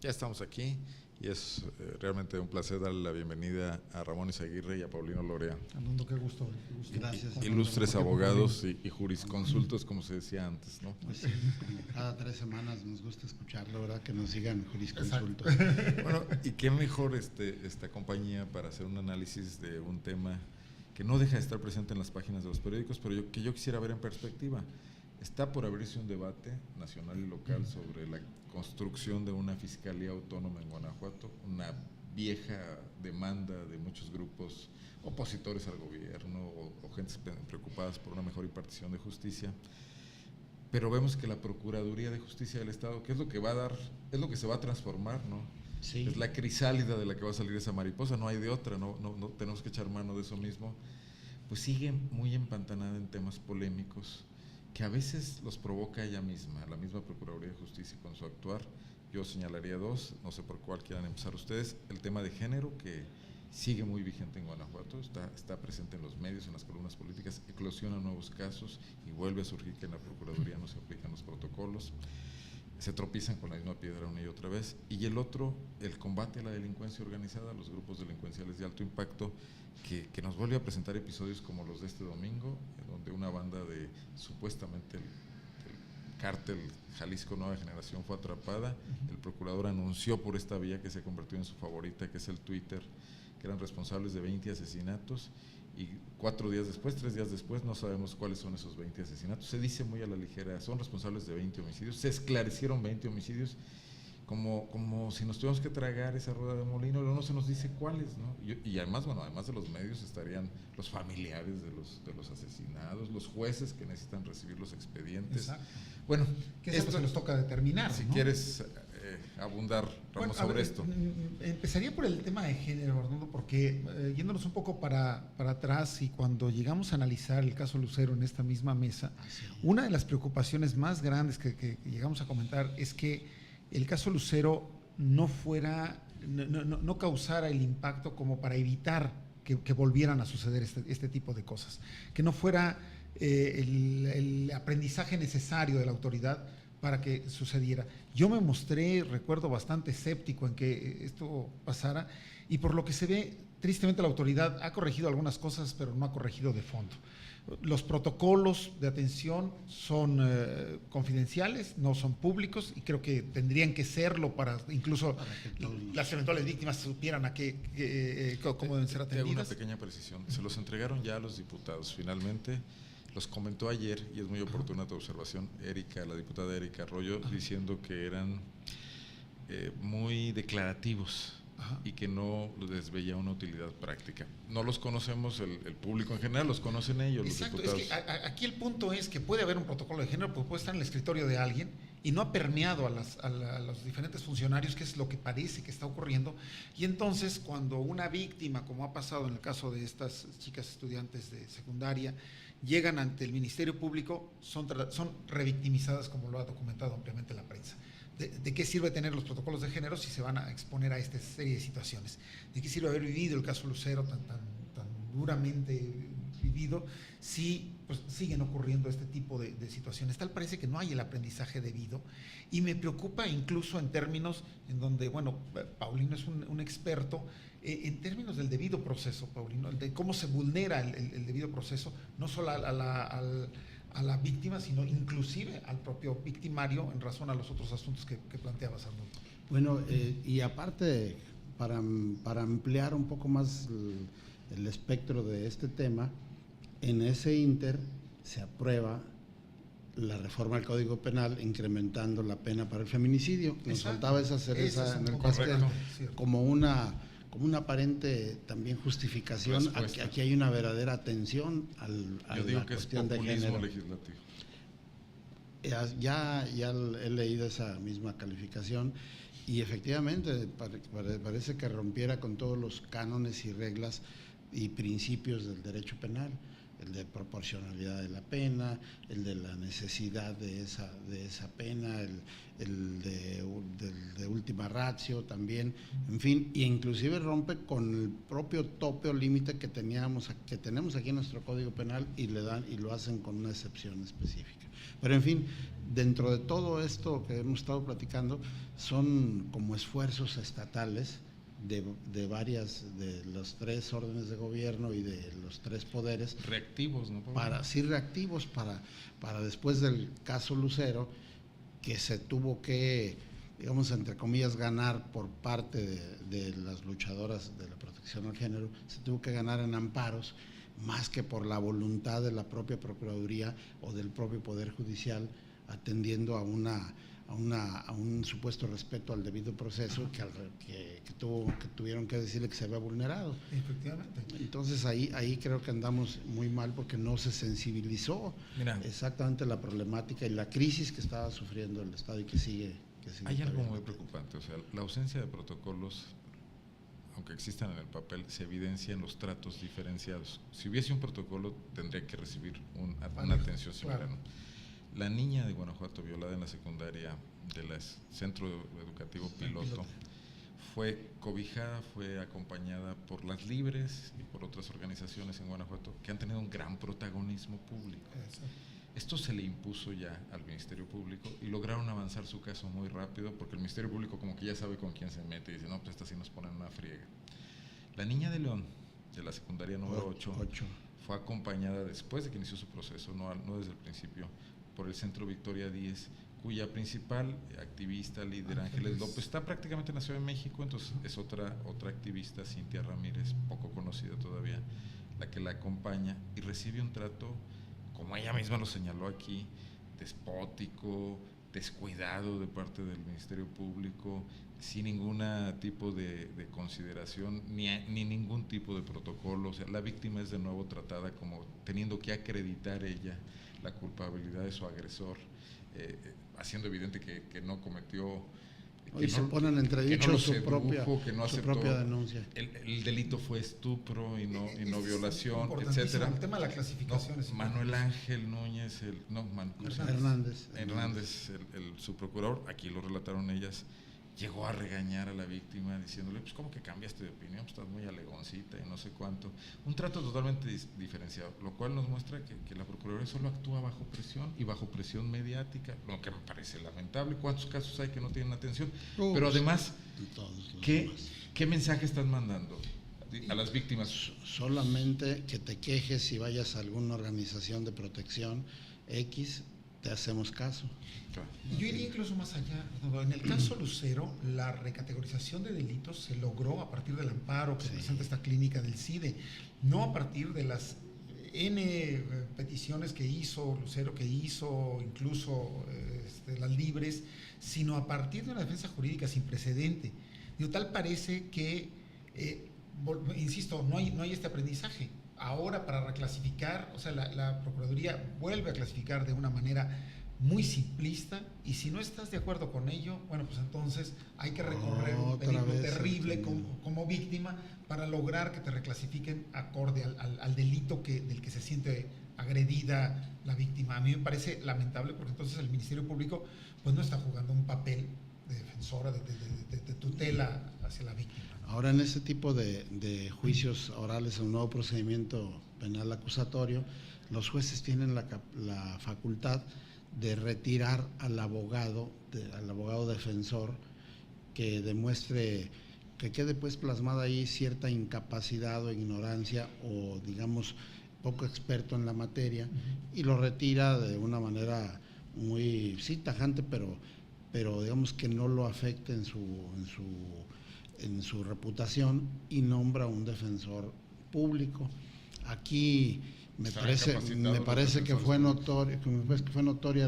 Ya estamos aquí y es realmente un placer darle la bienvenida a Ramón Izaguirre y a Paulino Lorea. Armando, qué gusto. Gracias. Ilustres abogados y jurisconsultos, como se decía antes, ¿no? Pues sí, como cada 3 semanas nos gusta escucharlo, ¿verdad? Que nos sigan jurisconsultos. Bueno, y qué mejor esta compañía para hacer un análisis de un tema que no deja de estar presente en las páginas de los periódicos, pero que yo quisiera ver en perspectiva. Está por abrirse un debate nacional y local sobre la construcción de una fiscalía autónoma en Guanajuato, una vieja demanda de muchos grupos opositores al gobierno o gentes preocupadas por una mejor impartición de justicia. Pero vemos que la Procuraduría de Justicia del Estado, que es lo que va a dar, es lo que se va a transformar, ¿no? Sí. Es la crisálida de la que va a salir esa mariposa, no hay de otra, no tenemos que echar mano de eso mismo. Pues sigue muy empantanada en temas polémicos que a veces los provoca ella misma, la misma Procuraduría de Justicia con su actuar. Yo señalaría dos, no sé por cuál quieran empezar ustedes. El tema de género, que sigue muy vigente en Guanajuato, está presente en los medios, en las columnas políticas, eclosiona nuevos casos y vuelve a surgir que en la Procuraduría no se aplican los protocolos, se tropiezan con la misma piedra una y otra vez. Y el otro, el combate a la delincuencia organizada, los grupos delincuenciales de alto impacto, que nos vuelve a presentar episodios como los de este domingo, en donde una banda de supuestamente el cártel Jalisco Nueva Generación fue atrapada. El procurador anunció por esta vía, que se convirtió en su favorita, que es el Twitter, que eran responsables de 20 asesinatos, y 3 días después, no sabemos cuáles son esos 20 asesinatos. Se dice muy a la ligera, son responsables de 20 homicidios, se esclarecieron 20 homicidios, como si nos tuviéramos que tragar esa rueda de molino, pero no se nos dice cuáles, ¿no? Y además, bueno, además de los medios estarían los familiares de los asesinados, los jueces que necesitan recibir los expedientes. Exacto. Bueno, que es lo que nos toca determinar, si ¿no? quieres abundar, Ramón, sobre esto. Empezaría por el tema de género, Arnoldo, porque yéndonos un poco para atrás, y cuando llegamos a analizar el caso Lucero en esta misma mesa, una de las preocupaciones más grandes que llegamos a comentar es que el caso Lucero no causara el impacto como para evitar que volvieran a suceder este tipo de cosas, que no fuera el aprendizaje necesario de la autoridad para que sucediera. Yo me mostré, recuerdo, bastante escéptico en que esto pasara, y por lo que se ve, tristemente la autoridad ha corregido algunas cosas, pero no ha corregido de fondo. Los protocolos de atención son confidenciales, no son públicos, y creo que tendrían que serlo para incluso las eventuales víctimas supieran cómo deben ser atendidas. Te hago una pequeña precisión. Se los entregaron ya a los diputados, finalmente. Los comentó ayer, y es muy oportuna tu observación, la diputada Erika Arroyo, diciendo que eran muy declarativos. Ajá. Y que no les veía una utilidad práctica. No los conocemos, el público en general, los conocen ellos. Exacto, los diputados. Es que aquí el punto es que puede haber un protocolo de género, porque puede estar en el escritorio de alguien y no ha permeado a los diferentes funcionarios, que es lo que parece que está ocurriendo. Y entonces, cuando una víctima, como ha pasado en el caso de estas chicas estudiantes de secundaria, llegan ante el Ministerio Público, son revictimizadas, como lo ha documentado ampliamente la prensa. ¿De qué sirve tener los protocolos de género si se van a exponer a esta serie de situaciones? ¿De qué sirve haber vivido el caso Lucero tan duramente vivido si pues siguen ocurriendo este tipo de situaciones? Tal parece que no hay el aprendizaje debido, y me preocupa incluso en términos en donde, bueno, Paulino es un experto en términos del debido proceso, Paulino, de cómo se vulnera el debido proceso, no solo a la víctima, sino inclusive al propio victimario, en razón a los otros asuntos que planteabas, Arnoldo. Bueno, y aparte, para ampliar un poco más el espectro de este tema, en ese inter se aprueba la reforma del Código Penal incrementando la pena para el feminicidio. Nos faltaba esa cereza en el pastel, como una aparente también justificación. Aquí hay una verdadera atención a la cuestión de género. Legislativo. Ya he leído esa misma calificación, y efectivamente parece que rompiera con todos los cánones y reglas y principios del derecho penal. el de proporcionalidad de la pena, el de la necesidad de esa pena, el de última ratio también, en fin, e inclusive rompe con el propio tope o límite que tenemos aquí en nuestro Código Penal y lo hacen con una excepción específica. Pero en fin, dentro de todo esto que hemos estado platicando, son como esfuerzos estatales de los 3 órdenes de gobierno y de los 3 poderes. Reactivos, ¿no? Reactivos para después del caso Lucero, que se tuvo que, digamos, entre comillas, ganar por parte de las luchadoras de la protección al género, se tuvo que ganar en amparos, más que por la voluntad de la propia Procuraduría o del propio Poder Judicial, atendiendo a un supuesto respeto al debido proceso que tuvieron que decirle que se había vulnerado. Efectivamente. Entonces ahí creo que andamos muy mal porque no se sensibilizó exactamente la problemática y la crisis que estaba sufriendo el Estado y que sigue. Hay algo muy preocupante, o sea, la ausencia de protocolos, aunque existan en el papel, se evidencia en los tratos diferenciados. Si hubiese un protocolo, tendría que recibir una atención similar. Claro. La niña de Guanajuato violada en la secundaria del Centro Educativo Piloto fue cobijada, fue acompañada por las Libres y por otras organizaciones en Guanajuato que han tenido un gran protagonismo público. Esto se le impuso ya al Ministerio Público y lograron avanzar su caso muy rápido porque el Ministerio Público como que ya sabe con quién se mete y dice, no, pues esta sí nos ponen una friega. La niña de León, de la secundaria número 8, fue acompañada después de que inició su proceso, no desde el principio, por el Centro Victoria 10, cuya principal activista, líder, Ángeles López, está prácticamente en la Ciudad de México, entonces es otra activista, Cintia Ramírez, poco conocida todavía, la que la acompaña y recibe un trato, como ella misma lo señaló aquí, despótico, descuidado de parte del Ministerio Público, sin ningún tipo de consideración, ni ningún tipo de protocolo. O sea, la víctima es de nuevo tratada como teniendo que acreditar ella la culpabilidad de su agresor, haciendo evidente que no cometió. Y se ponen en entredicho su propia denuncia. El delito fue estupro y no violación, etcétera. El tema de la clasificación es Manuel Ángel Núñez, Hernández, el subprocurador, aquí lo relataron ellas, llegó a regañar a la víctima diciéndole, pues ¿cómo que cambiaste de opinión? Pues estás muy alegoncita y no sé cuánto. Un trato totalmente diferenciado, lo cual nos muestra que la Procuraduría solo actúa bajo presión y bajo presión mediática, lo que me parece lamentable. ¿Cuántos casos hay que no tienen atención? Pero además, ¿qué mensaje estás mandando a las víctimas? Solamente que te quejes y vayas a alguna organización de protección X, te hacemos caso. Yo iría incluso más allá. En el caso Lucero, la recategorización de delitos se logró a partir del amparo que presenta esta clínica del CIDE, no a partir de las N peticiones que hizo Lucero, que hizo incluso las Libres, sino a partir de una defensa jurídica sin precedente. Tal parece que, insisto, no hay este aprendizaje. Ahora para reclasificar, o sea, la Procuraduría vuelve a clasificar de una manera muy simplista y si no estás de acuerdo con ello, bueno, pues entonces hay que recorrer un peligro terrible como víctima para lograr que te reclasifiquen acorde al delito del que se siente agredida la víctima. A mí me parece lamentable porque entonces el Ministerio Público pues no está jugando un papel de defensora, de tutela hacia la víctima. Ahora en ese tipo de juicios orales en un nuevo procedimiento penal acusatorio, los jueces tienen la facultad de retirar al abogado defensor que demuestre, que quede pues plasmada ahí cierta incapacidad o ignorancia o digamos poco experto en la materia y lo retira de una manera muy tajante, pero digamos que no lo afecte en su reputación y nombra un defensor público. Aquí me parece que fue notoria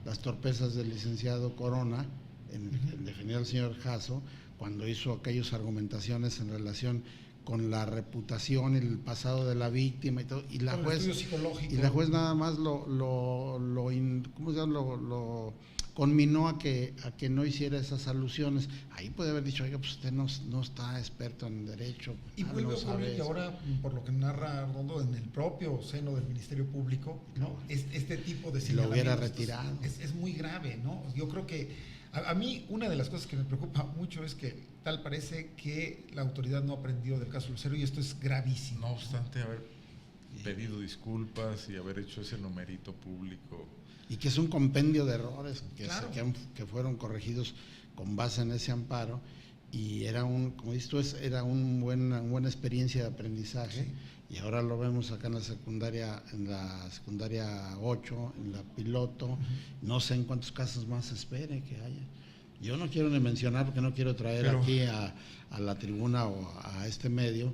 las torpezas del licenciado Corona en defender al señor Jasso cuando hizo aquellas argumentaciones en relación con la reputación, el pasado de la víctima y todo, y la juez nada más lo conminó a que no hiciera esas alusiones. Ahí puede haber dicho, oiga, pues usted no está experto en derecho. Y vuelve a ocurrir, y ahora, por lo que narra Arnoldo, en el propio seno del Ministerio Público, ¿no? Este tipo de lo hubiera señalamientos retirado. es muy grave, ¿no? Yo creo que a mí una de las cosas que me preocupa mucho es que tal parece que la autoridad no aprendió del caso Lucero, y esto es gravísimo. No obstante haber pedido disculpas y haber hecho ese numerito público. Y que es un compendio de errores Claro. que fueron corregidos con base en ese amparo, y era como dices tú, era una buena experiencia de aprendizaje. Sí. Y ahora lo vemos acá en la secundaria 8, en la piloto. No sé en cuántos casos más se espere que haya. Yo no quiero ni mencionar, porque no quiero traer aquí a la tribuna o a este medio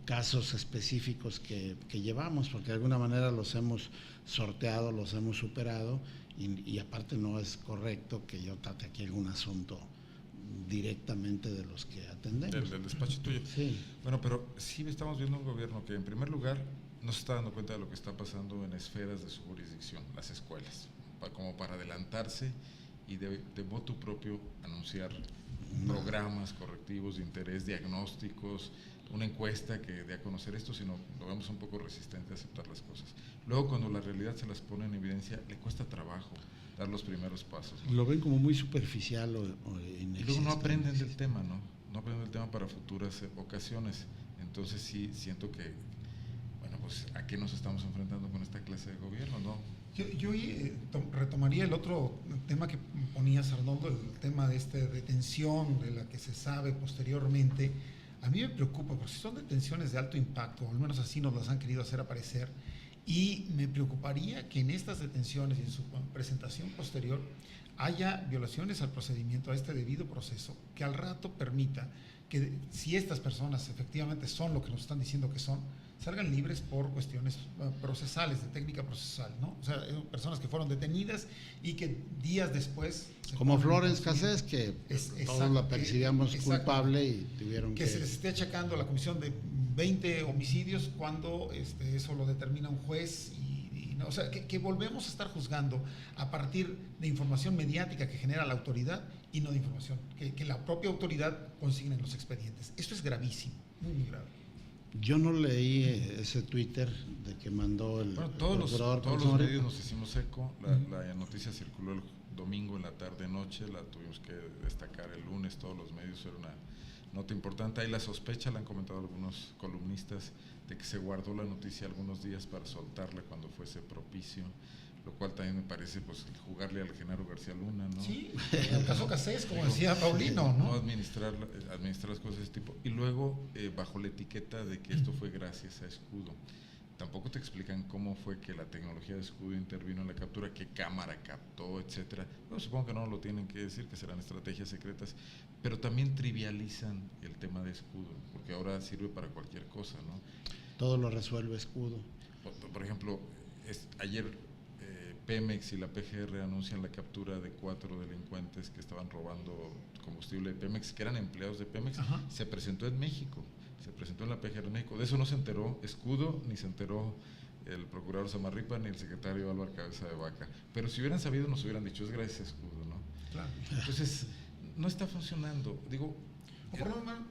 casos específicos que llevamos, porque de alguna manera los hemos sorteado, los hemos superado, y aparte no es correcto que yo trate aquí algún asunto directamente de los que atendemos. Del despacho tuyo. Sí. Bueno, pero sí estamos viendo un gobierno que, en primer lugar, no se está dando cuenta de lo que está pasando en esferas de su jurisdicción, las escuelas, como para adelantarse y de motu propio anunciar programas correctivos de interés, diagnósticos, una encuesta que dé a conocer esto, sino lo vemos un poco resistente a aceptar las cosas. Luego, cuando la realidad se las pone en evidencia, le cuesta trabajo dar los primeros pasos, ¿no? Lo ven como muy superficial o inexistente. Y luego no aprenden del tema, ¿no? No aprenden del tema para futuras ocasiones. Entonces sí siento que, bueno, pues ¿a qué nos estamos enfrentando con esta clase de gobierno, no? Yo retomaría el otro tema que ponías, Arnoldo, el tema de esta detención de la que se sabe posteriormente. A mí me preocupa, porque son detenciones de alto impacto, o al menos así nos las han querido hacer aparecer, y me preocuparía que en estas detenciones y en su presentación posterior haya violaciones al procedimiento, a este debido proceso, que al rato permita que, si estas personas efectivamente son lo que nos están diciendo que son, salgan libres por cuestiones procesales, de técnica procesal, ¿no? O sea, personas que fueron detenidas y que días después... Como Florence Cassés, que todos la percibíamos culpable y tuvieron que se les esté achacando la comisión de 20 homicidios cuando eso lo determina un juez no, o sea, que volvemos a estar juzgando a partir de información mediática que genera la autoridad y no de información, que la propia autoridad consigne en los expedientes. Esto es gravísimo, muy, muy grave. Yo no leí ese Twitter de que mandó el procurador. Todos los medios nos hicimos eco. La noticia circuló el domingo en la tarde-noche, la tuvimos que destacar el lunes, todos los medios, era una nota importante. Hay la sospecha, la han comentado algunos columnistas, de que se guardó la noticia algunos días para soltarla cuando fuese propicio, lo cual también me parece pues jugarle al Genaro García Luna, ¿no? Sí, el caso Cassés, como decía Paulino, ¿no? No administrar las cosas de ese tipo. Y luego, bajo la etiqueta de que esto fue gracias a Escudo. Tampoco te explican cómo fue que la tecnología de Escudo intervino en la captura, qué cámara captó, etcétera. Bueno, supongo que no lo tienen que decir, que serán estrategias secretas, pero también trivializan el tema de Escudo, porque ahora sirve para cualquier cosa, ¿no? Todo lo resuelve Escudo. Por ejemplo, ayer Pemex y la PGR anuncian la captura de 4 delincuentes que estaban robando combustible de Pemex, que eran empleados de Pemex. Ajá. Se presentó en México, se presentó en la PGR en México. De eso no se enteró Escudo, ni se enteró el procurador Samarripa, ni el secretario Álvaro Cabeza de Vaca. Pero si hubieran sabido, nos hubieran dicho, es gracias a Escudo, ¿no? Claro. Entonces, no está funcionando. Digo,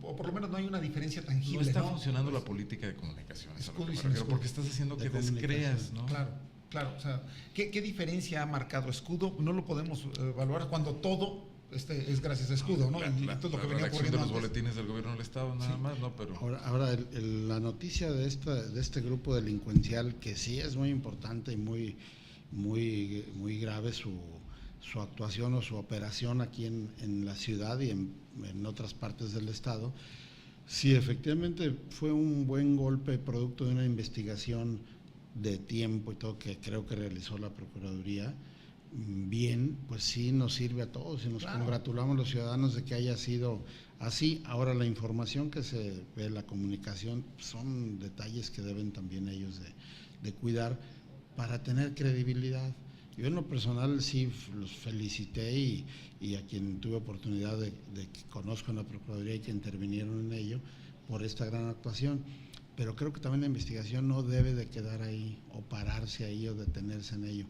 O por lo menos no hay una diferencia tangible. no está funcionando la política de comunicaciones, a lo que me refiero, porque estás haciendo que descreas, ¿no? Claro, o sea, ¿qué diferencia ha marcado Escudo? No lo podemos evaluar cuando todo es gracias a Escudo, ¿no? La redacción de los boletines del gobierno del Estado, nada más, ¿no? Pero ahora la noticia de este grupo delincuencial, que sí es muy importante y muy grave su actuación o su operación aquí en la ciudad y en otras partes del Estado, sí efectivamente fue un buen golpe producto de una investigación de tiempo y todo que creo que realizó la Procuraduría bien, pues sí nos sirve a todos y nos congratulamos los ciudadanos de que haya sido así. Ahora la información que se ve, la comunicación, son detalles que deben también ellos de cuidar para tener credibilidad. Yo en lo personal sí los felicité y a quien tuve oportunidad de que conozco en la Procuraduría y que intervinieron en ello por esta gran actuación. Pero creo que también la investigación no debe de quedar ahí o pararse ahí o detenerse en ello.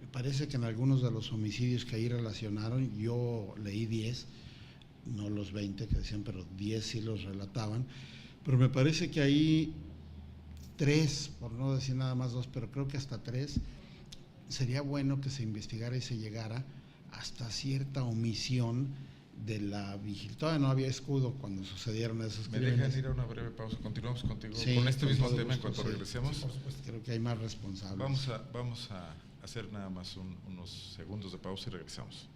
Me parece que en algunos de los homicidios que ahí relacionaron, yo leí 10, no los 20 que decían, pero 10 sí los relataban, pero me parece que ahí 3, por no decir nada más 2, pero creo que hasta 3, sería bueno que se investigara y se llegara hasta cierta omisión de la vigilancia. Todavía no había escudo cuando sucedieron esos ¿Me crímenes. dejan ir a una breve pausa? Continuamos contigo Sí, con este con mismo todo tema en gusto, cuanto sí. regresemos. Sí, por supuesto. Creo que hay más responsables. Vamos a hacer nada más unos segundos de pausa y regresamos.